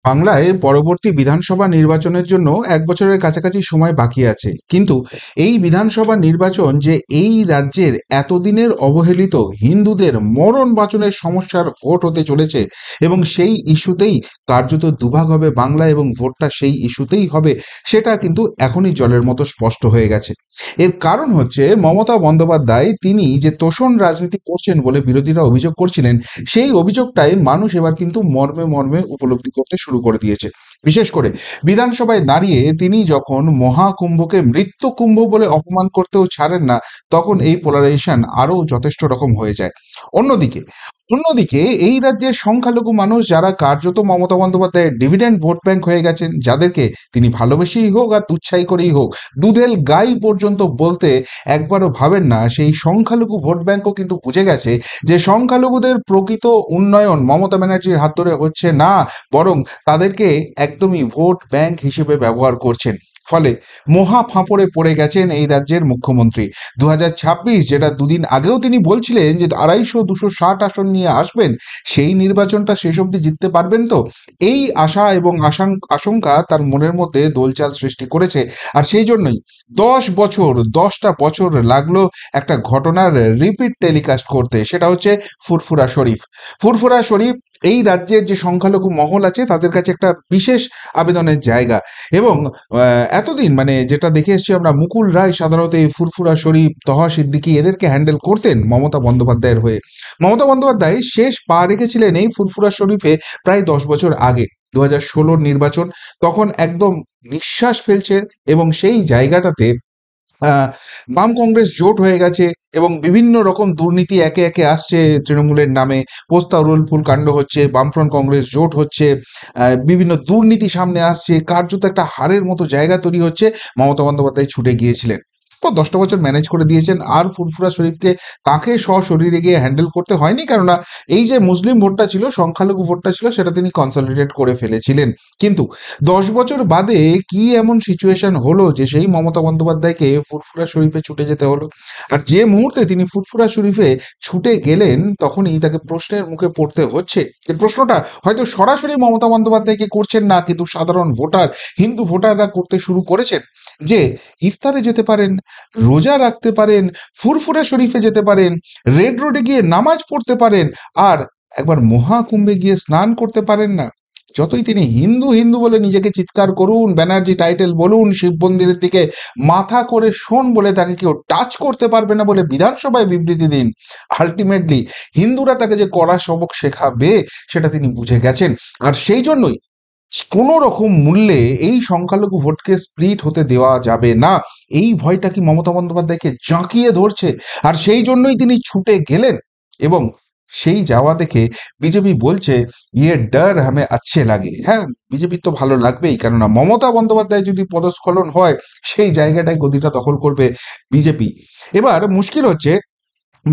বাংলায় পরবর্তী বিধানসভা নির্বাচনের জন্য ১ বছরের কাছাকাছি সময় বাকি আছে, কিন্তু এই বিধানসভা নির্বাচন যে এই রাজ্যের এতদিনের অবহেলিত হিন্দুদের মরণ বাঁচনের সমস্যার ভোট হতে চলেছে এবং সেই ইস্যুতেই কার্যত দুভাগ হবে বাংলা এবং ভোটটা সেই ইস্যুতেই হবে, সেটা কিন্তু এখনই জলের মতো স্পষ্ট হয়ে গেছে। এর কারণ হচ্ছে মমতা বন্দ্যোপাধ্যায় তিনি যে তোষণ রাজনীতি করছেন বলে বিরোধীরা অভিযোগ করছিলেন, সেই অভিযোগটাই মানুষ এবার কিন্তু মর্মে মর্মে উপলব্ধি করতে শুরু করে দিয়েছে। বিশেষ করে বিধানসভায় দাঁড়িয়ে তিনি যখন মহাকুম্ভকে মৃত্যু কুম্ভ বলে অপমান করতেও ছাড়েন না, তখন এই পোলারাইজেশন আরো যথেষ্ট রকম হয়ে যায়। অন্যদিকে অন্যদিকে এই রাজ্যের সংখ্যালঘু মানুষ যারা কার্যত মমতা বন্দ্যোপাধ্যায়ের ডিভিডেন্ড ভোট ব্যাংক হয়ে গেছেন, যাদেরকে তিনি ভালোবেসেই হোক আর তুচ্ছাই করেই হোক দুধেল গাই পর্যন্ত বলতে একবারও ভাবেন না, সেই সংখ্যালঘু ভোট ব্যাংকও কিন্তু বুঝে গেছে যে সংখ্যালঘুদের প্রকৃত উন্নয়ন মমতা ব্যানার্জির হাত ধরে হচ্ছে না, বরং তাদেরকে একদমই ভোট ব্যাংক হিসেবে ব্যবহার করছেন। ফলে মহা ফাঁপড়ে পড়ে গেছেন এই রাজ্যের মুখ্যমন্ত্রী। ২০২৬, যেটা দুদিন আগেও তিনি বলছিলেন যে ২৫০-২৬০ আসন নিয়ে আসবেন, সেই নির্বাচনটা শেষ অবধি জিততে পারবেন তো, এই আশা এবং আশঙ্কা তার মনের মধ্যে দোলচাল সৃষ্টি করেছে। আর সেই জন্যই ১০ বছর ১০টা বছর লাগলো একটা ঘটনার রিপিট টেলিকাস্ট করতে, সেটা হচ্ছে ফুরফুরা শরীফ। ফুরফুরা শরীফ এই রাজ্যের যে সংখ্যালঘু মহল আছে তাদের কাছে একটা বিশেষ আবেদনের জায়গা। এবং এতদিন মানে যেটা দেখে এসেছি আমরা, মুকুল রায় সাধারণত এই ফুরফুরা শরীফ, তহা সিদ্দিকী এদেরকে হ্যান্ডেল করতেন মমতা বন্দ্যোপাধ্যায়ের হয়ে। মমতা বন্দ্যোপাধ্যায় শেষ পা রেখেছিলেন এই ফুরফুরা শরীফে প্রায় ১০ বছর আগে, ২০১৬ নির্বাচন। তখন একদম নিঃশ্বাস ফেলছে এবং সেই জায়গাটাতে বাম কংগ্রেস জোট হয়ে গেছে এবং বিভিন্ন রকম দুর্নীতি একে একে আসছে তৃণমূলের নামে, পোস্তা উড়ুলফুল কাণ্ড হচ্ছে, বামফ্রন্ট কংগ্রেস জোট হচ্ছে, বিভিন্ন দুর্নীতি সামনে আসছে, কার্যত একটা হারের মতো জায়গা তৈরি হচ্ছে। মমতা বন্দ্যোপাধ্যায় ছুটে গিয়েছিলেন, পর ১০টা বছর ম্যানেজ করে দিয়েছেন। আর ফুরফুরা শরীফকে তাকে সশরীরে গিয়ে হ্যান্ডেল করতে হয়নি, কেননা এই যে মুসলিম ভোটটা ছিল, সংখ্যালঘু ভোটটা ছিল, সেটা তিনি কনসলিডেট করে ফেলেছিলেন। কিন্তু ১০ বছর বাদে কি এমন সিচুয়েশন হলো যে সেই মমতা বন্দ্যোপাধ্যায়কে ফুরফুরা শরীফে ছুটে যেতে হলো? আর যে মুহূর্তে তিনি ফুরফুরা শরীফে ছুটে গেলেন, তখনই তাকে প্রশ্নের মুখে পড়তে হচ্ছে। যে প্রশ্নটা হয়তো সরাসরি মমতা বন্দ্যোপাধ্যায়কে করছেন না, কিন্তু সাধারণ ভোটার, হিন্দু ভোটাররা করতে শুরু করেছেন, যে ইফতারে যেতে পারেন, রোজা রাখতে পারেন, ফুরফুরা শরীফে যেতে পারেন, রেড রোডে গিয়ে নামাজ পড়তে পারেন, আর একবার মহাকুম্ভে গিয়ে স্নান করতে পারেন না? যতই তিনি হিন্দু হিন্দু বলে নিজেকে চিৎকার করুন, ব্যানার্জি টাইটেল বলুন, শিব মন্দিরের দিকে মাথা করে শোন বলে তাকে কেউ টাচ করতে পারবে না বলে বিধানসভায় বিবৃতি দিন, আলটিমেটলি হিন্দুরা তাকে যে কড়া সবক শেখাবে সেটা তিনি বুঝে গেছেন। আর সেই জন্যই কোনো রকম মূল্যে এই সংখ্যালঘু ভোটকে স্প্লিট হতে দেওয়া যাবে না, এই ভয়টা কি মমতা বন্দ্যোপাধ্যায়কে জাঁকিয়ে ধরছে। আর সেই জন্যই তিনি ছুটে গেলেন। এবং সেই যাওয়া দেখে বিজেপি বলছে, ইয়ে ডর হামে আচ্ছে লাগে। হ্যাঁ, বিজেপির তো ভালো লাগবেই, কেননা মমতা বন্দ্যোপাধ্যায় যদি পদস্খলন হয়, সেই জায়গাটায় গদিটা দখল করবে বিজেপি। এবার মুশকিল হচ্ছে,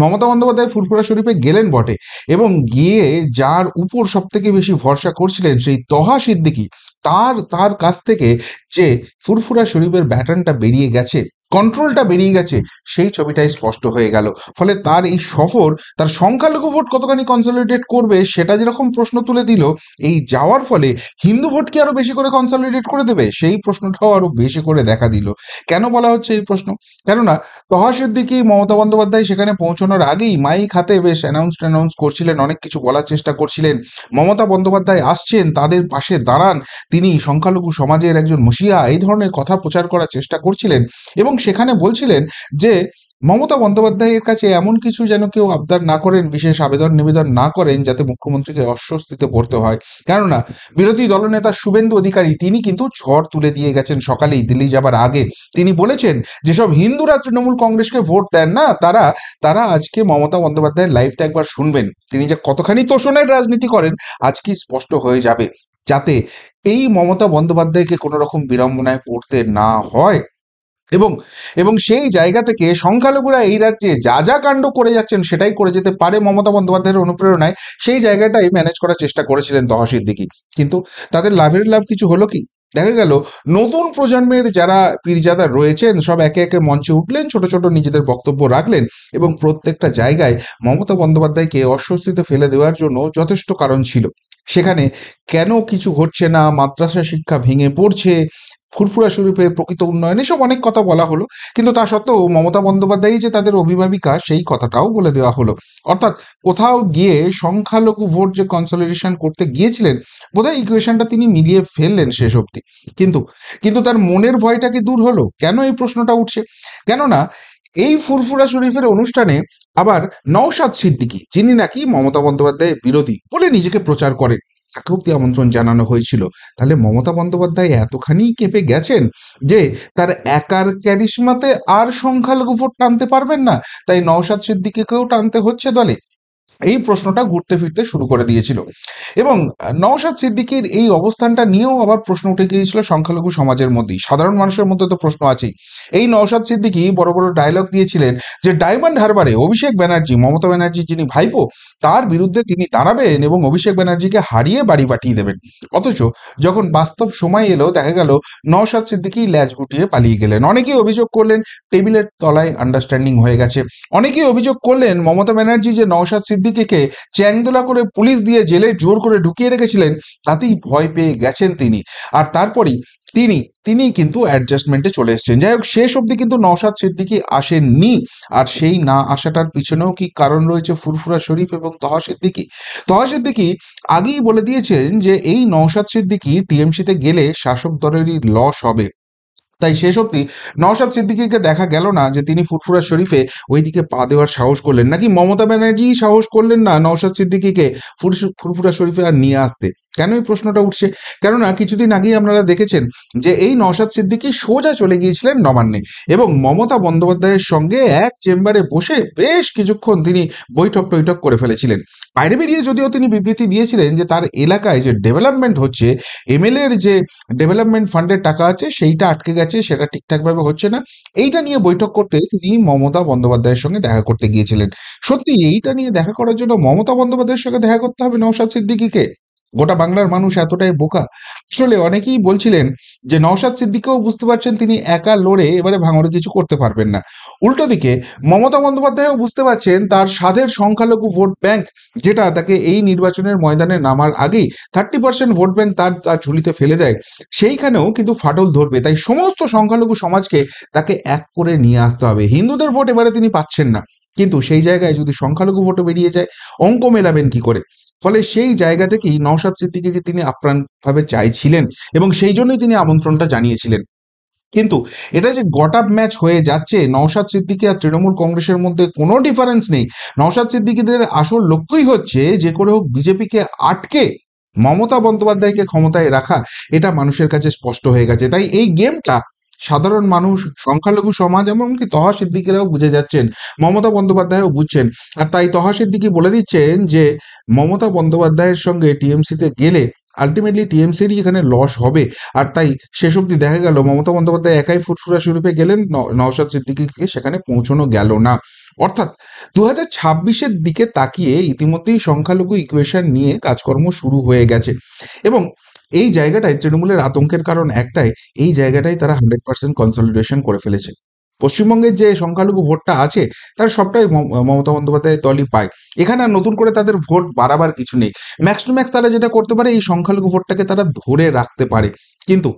মমতা বন্দ্যোপাধ্যায় ফুরফুরা শরীফে গেলেন বটে, এবং গিয়ে যার উপর সব থেকে বেশি ভরসা করছিলেন সেই তহা সিদ্দিকী, তার তার কাছ থেকে যে ফুরফুরা শরীফের ব্যাটনটা বেরিয়ে গেছে, কন্ট্রোলটা বেরিয়ে গেছে, সেই ছবিটাই স্পষ্ট হয়ে গেল। ফলে তার এই সফর তার সংখ্যালঘু ভোট কতখানি কনসলিডেট করবে সেটা যেরকম প্রশ্ন তুলে দিল, এই যাওয়ার ফলে হিন্দু ভোট কি আরো বেশি করে কনসলিডেট করে দেবে, সেই প্রশ্নটাও আরো বেশি করে দেখা দিল। কেন বলা হচ্ছে এই প্রশ্ন? কেননা তহা সিদ্দিকী, মমতা বন্দ্যোপাধ্যায় সেখানে পৌঁছানোর আগেই মাইক হাতে বেশ অ্যানাউন্স করছিলেন, অনেক কিছু বলার চেষ্টা করছিলেন। মমতা বন্দ্যোপাধ্যায় আসছেন, তাদের পাশে দাঁড়ান, তিনি সংখ্যালঘু সমাজের একজন মসিয়া, এই ধরনের কথা প্রচার করার চেষ্টা করছিলেন। এবং সেখানে বলছিলেন যে মমতা বন্দ্যোপাধ্যায়ের কাছে এমন কিছু যেন কেউ আবদার না করেন, বিশেষ আবেদন নিবেদন না করেন, যাতে মুখ্যমন্ত্রীকে অস্বস্তিতে পড়তে হয়। কেননা বিরোধী দলনেতা শুভেন্দু অধিকারী তিনি কিন্তু ঝড় তুলে দিয়ে গেছেন সকালেই দিল্লি যাবার আগে। তিনি বলেছেন যেসব হিন্দুরা তৃণমূল কংগ্রেসকে ভোট দেন না, তারা তারা আজকে মমতা বন্দ্যোপাধ্যায়ের লাইভটা একবার শুনবেন। তিনি যে কতখানি তোষণের রাজনীতি করেন আজকে স্পষ্ট হয়ে যাবে, যাতে এই মমতা বন্দ্যোপাধ্যায়কে কোনো রকম বিড়ম্বনায় পড়তে না হয়। এবং এবং সেই জায়গা থেকে সংখ্যালঘুরা এই রাজ্যে যা যা কাণ্ড করে যাচ্ছেন সেটাই করে যেতে পারে মমতা বন্দ্যোপাধ্যায়ের অনুপ্রেরণায়, সেই জায়গাটাই ম্যানেজ করার চেষ্টা করেছিলেন তহা সিদ্দিকী। কিন্তু তাদের লাভের লাভ কিছু হলো কি? দেখা গেল নতুন প্রজন্মের যারা পীরজাদা রয়েছেন সব একে একে মঞ্চে উঠলেন, ছোট ছোট নিজেদের বক্তব্য রাখলেন, এবং প্রত্যেকটা জায়গায় মমতা বন্দ্যোপাধ্যায়কে অস্বস্তিতে ফেলে দেওয়ার জন্য যথেষ্ট কারণ ছিল। সেখানে কেন কিছু ঘটছে না, মাদ্রাসা শিক্ষা ভেঙে পড়ছে, ফুরফুরা শরীফের প্রকৃত উন্নয়ন, এসব অনেক কথা বলা হলো। কিন্তু তা সত্ত্বেও মমতা বন্দ্যোপাধ্যায় যে তাদের অভিভাবিকা সেই কথাটাও বলে দেওয়া হলো। অর্থাৎ কোথাও গিয়ে সংখ্যালঘু ভোট যে কনসলিডেশন করতে গিয়েছিলেন, বোধহয় ইকুয়েশনটা তিনি মিলিয়ে ফেললেন শেষ অবধি। কিন্তু কিন্তু তার মনের ভয়টা কি দূর হলো? কেন এই প্রশ্নটা উঠছে? কেননা এই ফুরফুরা শরীফের অনুষ্ঠানে আবার নওশাদ সিদ্দিকী, যিনি নাকি মমতা বন্দ্যোপাধ্যায়ের বিরোধী বলে নিজেকে প্রচার করেন, তাকে অব্দি আমন্ত্রণ জানানো হয়েছিল। তাহলে মমতা বন্দ্যোপাধ্যায় এতখানি কেঁপে গেছেন যে তার একার ক্যারিশমাতে আর সংখ্যালঘু ভোট টানতে পারবেন না, তাই নওশাদ সিদ্দিকীকেও টানতে হচ্ছে দলে। এই প্রশ্নটা ঘুরতে ফিরতে শুরু করে দিয়েছিল। এবং নওশাদ সিদ্দিকীর এই অবস্থানটা নিয়েও আবার প্রশ্ন উঠে গিয়েছিল সংখ্যালঘু সমাজের মধ্যেই। সাধারণ মানুষের মধ্যে তো প্রশ্ন আছেই। এই নওশাদ সিদ্দিকী বড় বড় ডায়লগ দিয়েছিলেন যে ডায়মন্ড হারবারে অভিষেক ব্যানার্জি, মমতা ব্যানার্জি যিনি ভাইপো, তার বিরুদ্ধে তিনি দাঁড়াবেন এবং অভিষেক ব্যানার্জিকে হারিয়ে বাড়ি পাঠিয়ে দেবেন। অথচ যখন বাস্তব সময় এলো, দেখা গেল নওশাদ সিদ্দিকী ল্যাজ গুটিয়ে পালিয়ে গেলেন। অনেকেই অভিযোগ করলেন টেবিলের তলায় আন্ডারস্ট্যান্ডিং হয়ে গেছে। অনেকেই অভিযোগ করলেন মমতা ব্যানার্জি যে নওশাদ সিদ্দিকীকে চ্যাংদোলা করে পুলিশ দিয়ে জেলে জোর করে ঢুকিয়ে রেখেছিলেন, তাতেই ভয় পেয়ে গেছেন তিনি। আর তারপরেই তিনি কিন্তু অ্যাডজাস্টমেন্টে চলে এসেছেন। যাই হোক, শেষ অবধি কিন্তু নওশাদ সিদ্দিকী আসেননি। আর সেই না আসাটার পিছনেও কি কারণ রয়েছে ফুরফুরা শরীফ এবং তহা সিদ্দিকী। তহা সিদ্দিকী আগেই বলে দিয়েছেন যে এই নওশাদ সিদ্দিকী টিএমসিতে গেলে শাসক দলেরই লস হবে। তাই শেষ অবধি নওশাদ সিদ্দিকীকে দেখা গেল না যে তিনি ফুরফুরা শরীফে ওইদিকে পা দেওয়ার সাহস করলেন, নাকি মমতা ব্যানার্জি সাহস করলেন না নওশাদ সিদ্দিকীকে ফুরফুরা শরীফে আর নিয়ে আসতে। কেন এই প্রশ্নটা উঠছে? কেননা কিছুদিন আগেই আপনারা দেখেছেন যে এই নওশাদ সিদ্দিকী সোজা চলে গিয়েছিলেন নবান্নে এবং মমতা বন্দ্যোপাধ্যায়ের সঙ্গে এক চেম্বারে বসে বেশ কিছুক্ষণ তিনি বৈঠক টৈঠক করে ফেলেছিলেন। বাইরে বেরিয়ে যদিও তিনি বিবৃতি দিয়েছিলেন যে তার এলাকায় যে ডেভেলপমেন্ট হচ্ছে, এমএলএর যে ডেভেলপমেন্ট ফান্ডের টাকা আছে সেইটা আটকে গেছে, সেটা ঠিকঠাকভাবে হচ্ছে না, এইটা নিয়ে বৈঠক করতে তিনি মমতা বন্দ্যোপাধ্যায়ের সঙ্গে দেখা করতে গিয়েছিলেন। সত্যি এইটা নিয়ে দেখা করার জন্য মমতা বন্দ্যোপাধ্যায়ের সঙ্গে দেখা করতে হবে নওশাদ সিদ্দিকীকে? গোটা বাংলার মানুষ এতটাই বোকা? আসলে অনেকেই বলছিলেন যে নওশাদ সিদ্দিকীও বুঝতে পারছেন তিনি একা লড়ে এবারে ভাঙড়ে কিছু করতে পারবেন না। উল্টো দিকে মমতা বন্দ্যোপাধ্যায়ও বুঝতে পারছেন তার সাধের সংখ্যালঘু ভোট ব্যাংক, যেটা তাকে এই নির্বাচনের ময়দানে নামার আগেই 30% ভোট ব্যাংক তার তার ঝুলিতে ফেলে দেয়, সেইখানেও কিন্তু ফাটল ধরবে। তাই সমস্ত সংখ্যালঘু সমাজকে তাকে এক করে নিয়ে আসতে হবে। হিন্দুদের ভোট এবারে তিনি পাচ্ছেন না, কিন্তু সেই জায়গায় যদি সংখ্যালঘু ভোটও বেরিয়ে যায়, অঙ্ক মেলাবেন কি করে? ফলে সেই জায়গা থেকেই নওশাদ সিদ্দিকীকে তিনি আপ্রাণভাবে চাইছিলেন এবং সেই জন্যই তিনি আমন্ত্রণটা জানিয়েছিলেন। কিন্তু এটা যে গট আপ ম্যাচ হয়ে যাচ্ছে, নওশাদ সিদ্দিকী আর তৃণমূল কংগ্রেসের মধ্যে কোনো ডিফারেন্স নেই। নওশাদ সিদ্দিকীদের আসল লক্ষ্যই হচ্ছে যে করে হোক বিজেপিকে আটকে মমতা বন্দ্যোপাধ্যায়কে ক্ষমতায় রাখা। এটা মানুষের কাছে স্পষ্ট হয়ে গেছে। তাই এই গেমটা সাধারণ মানুষ, সংখ্যালঘু সমাজ, এমনকি তহা সিদ্দিকীরাও বুঝে যাচ্ছেন, মমতা বন্দ্যোপাধ্যায়ও বুঝছেন। আর তাই তহা সিদ্দিকী বলে দিচ্ছেন যে মমতা বন্দ্যোপাধ্যায়ের সঙ্গে টিএমসিতে গেলে আলটিমেটলি টিএমসিরই এখানে লস হবে। আর তাই শেষ অবধি দেখা গেল মমতা বন্দ্যোপাধ্যায় একাই ফুরফুরা শরীফে গেলেন, নওশাদ সিদ্দিকীকে সেখানে পৌঁছানো গেল না। অর্থাৎ 2026-এর দিকে তাকিয়ে ইতিমধ্যেই সংখ্যালঘু ইকুয়েশন নিয়ে কাজকর্ম শুরু হয়ে গেছে এবং এই জায়গাটায় তৃণমূলের আতঙ্কের কারণ একটাই, এই জায়গাটাই তারা 100% কনসলিডেশন করে ফেলেছে। পশ্চিমবঙ্গের যে সংখ্যালঘু ভোটটা আছে তার সবটাই মমতা বন্দ্যোপাধ্যায়ের দলই পায়। এখানে আর নতুন করে তাদের ভোট বাড়াবার কিছু নেই। ম্যাক্স টু ম্যাক্স তারা যেটা করতে পারে, এই সংখ্যালঘু ভোটটাকে তারা ধরে রাখতে পারে। কিন্তু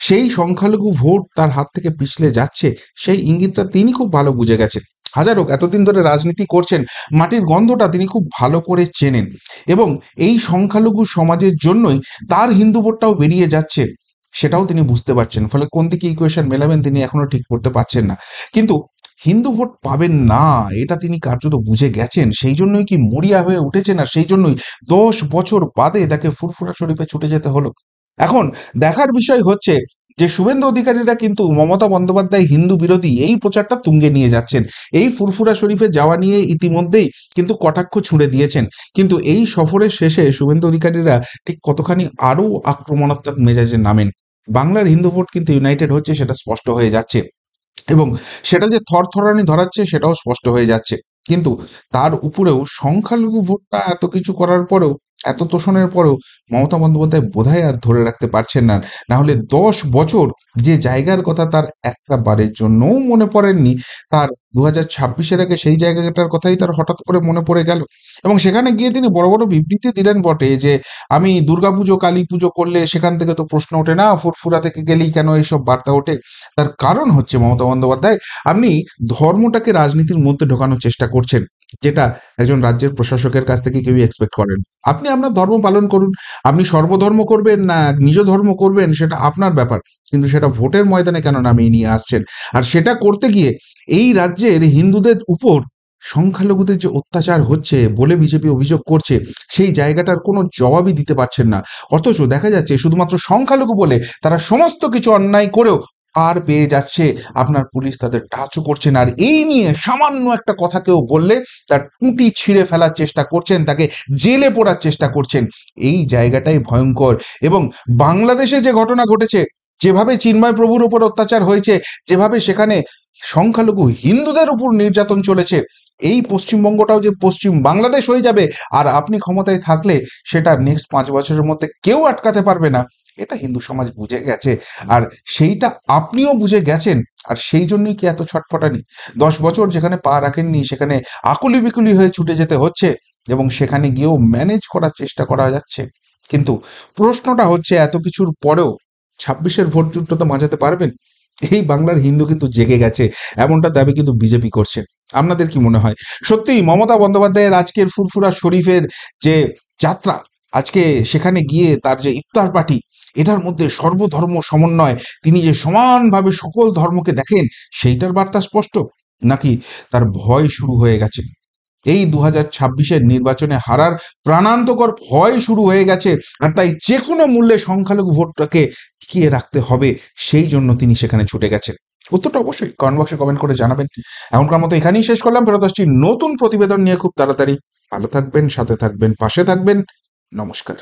সেই সংখ্যালঘু ভোট তার হাত থেকে পিছলে যাচ্ছে, সেই ইঙ্গিতটা তিনি খুব ভালো বুঝে গেছেন। হাজার হোক, এতদিন ধরে রাজনীতি করছেন, মাটির গন্ধটা তিনি খুব ভালো করে চেনেন এবং এই সংখ্যালঘু সমাজের জন্যই তার হিন্দু ভোটটাও বেরিয়ে যাচ্ছে, সেটাও তিনি বুঝতে পারছেন। ফলে কোন দিকে ইকুয়েশন মেলাবেন তিনি এখনো ঠিক করতে পারছেন না। কিন্তু হিন্দু ভোট পাবেন না এটা তিনি কার্যত বুঝে গেছেন। সেই জন্যই কি মরিয়া হয়ে উঠেছেন, আর সেই জন্যই 10 বছর বাদে তাকে ফুরফুরা শরীফে ছুটে যেতে হলো। এখন দেখার বিষয় হচ্ছে যে শুভেন্দু অধিকারীরা কিন্তু মমতা বন্দ্যোপাধ্যায় হিন্দু বিরোধী এই প্রচারটা তুঙ্গে নিয়ে যাচ্ছেন। এই ফুরফুরা শরীফে যাওয়া নিয়ে ইতিমধ্যেই কিন্তু কটাক্ষ ছুঁড়ে দিয়েছেন। কিন্তু এই সফরের শেষে শুভেন্দু অধিকারীরা ঠিক কতখানি আরও আক্রমণাত্মক মেজাজে নামেন। বাংলার হিন্দু ভোট কিন্তু ইউনাইটেড হচ্ছে, সেটা স্পষ্ট হয়ে যাচ্ছে এবং সেটা যে থরথরানি ধরাচ্ছে সেটাও স্পষ্ট হয়ে যাচ্ছে। কিন্তু তার উপরেও সংখ্যালঘু ভোটটা এত কিছু করার পরেও, এত তোষণের পরেও মমতা বন্দ্যোপাধ্যায় বোধহয় আর ধরে রাখতে পারছেন না। না হলে 10 বছর যে জায়গার কথা তার একটা বারের জন্যও মনে পড়েননি, তার 2026-এর আগে সেই জায়গাটার কথাই তার হঠাৎ করে মনে পড়ে গেল এবং সেখানে গিয়ে তিনি বড় বড় বিবৃতি দিলেন বটে যে আমি দুর্গাপুজো কালী পুজো করলে সেখান থেকে তো প্রশ্ন ওঠে না, ফুরফুরা থেকে গেলেই কেন এইসব বার্তা ওঠে। তার কারণ হচ্ছে মমতা বন্দ্যোপাধ্যায়, আপনি ধর্মটাকে রাজনীতির মধ্যে ঢোকানোর চেষ্টা করছেন, যেটা একজন রাজ্যের প্রশাসকের কাছ থেকে কেউই এক্সপেক্ট করেন। আপনি আপনার ধর্ম পালন করুন, আপনি সর্বধর্ম করবেন না নিজ ধর্ম করবেন সেটা আপনার ব্যাপার, কিন্তু সেটা ভোটের ময়দানে কেন নামিয়ে নিয়ে আসছেন? আর সেটা করতে গিয়ে এই রাজ্যের হিন্দুদের উপর সংখ্যালঘুদের যে অত্যাচার হচ্ছে বলে বিজেপি অভিযোগ করছে, সেই জায়গাটার কোনো জবাবই দিতে পারছেন না। অথচ দেখা যাচ্ছে শুধুমাত্র সংখ্যালঘু বলে তারা সমস্ত কিছু অন্যায় করেও পার পেয়ে যাচ্ছে, আপনার পুলিশ তাদের টাচও করছে না। আর এই নিয়ে সামান্য একটা কথা কেউ বললে তার টুঁটি ছিঁড়ে ফেলার চেষ্টা করছেন, তাকে জেলে পোড়ার চেষ্টা করছেন। এই জায়গাটাই ভয়ঙ্কর। এবং বাংলাদেশে যে ঘটনা ঘটেছে, যেভাবে চিন্ময় প্রভুর ওপর অত্যাচার হয়েছে, যেভাবে সেখানে সংখ্যালঘু হিন্দুদের উপর নির্যাতন চলেছে, এই পশ্চিমবঙ্গটাও যে পশ্চিম বাংলাদেশ হয়ে যাবে আর আপনি ক্ষমতায় থাকলে সেটা নেক্সট 5 বছরের মধ্যে কেউ আটকাতে পারবে না, এটা হিন্দু সমাজ বুঝে গেছে। আর সেইটা আপনিও বুঝে গেছেন। আর সেই জন্যই কি এত ছটফটানি? 10 বছর যেখানে পা রাখেননি সেখানে আকুলি বিকুলি হয়ে ছুটে যেতে হচ্ছে এবং সেখানে গিয়েও ম্যানেজ করার চেষ্টা করা যাচ্ছে। কিন্তু প্রশ্নটা হচ্ছে, এত কিছুর পরেও 26-এর ভোট যুদ্ধটা বাঁচাতে পারবেন? এই বাংলার হিন্দু কিন্তু জেগে গেছে, এমনটা দাবি কিন্তু বিজেপি করছে। আপনাদের কি মনে হয়? সত্যিই মমতা বন্দ্যোপাধ্যায়ের আজকের ফুরফুরা শরীফের যে যাত্রা, আজকে সেখানে গিয়ে তার যে ইফতার পার্টি, এটার মধ্যে সর্বধর্ম সমন্বয়, তিনি যে সমানভাবে সকল ধর্মকে দেখেন, সেইটার বার্তা স্পষ্ট? নাকি তার ভয় শুরু হয়ে গেছে? এই 2026-এর নির্বাচনে হারার প্রাণান্তকর ভয় শুরু হয়ে গেছে, আর তাই যে কোনো মূল্যে সংখ্যালঘু ভোটটাকে টিকিয়ে রাখতে হবে, সেই জন্য তিনি সেখানে ছুটে গেছেন। উত্তরটা অবশ্যই কমেন্ট বক্সে কমেন্ট করে জানাবেন। এখনকার মতো এখানেই শেষ করলাম, ফেরত আসছি নতুন প্রতিবেদন নিয়ে খুব তাড়াতাড়ি। ভালো থাকবেন, সাথে থাকবেন, পাশে থাকবেন। নমস্কার।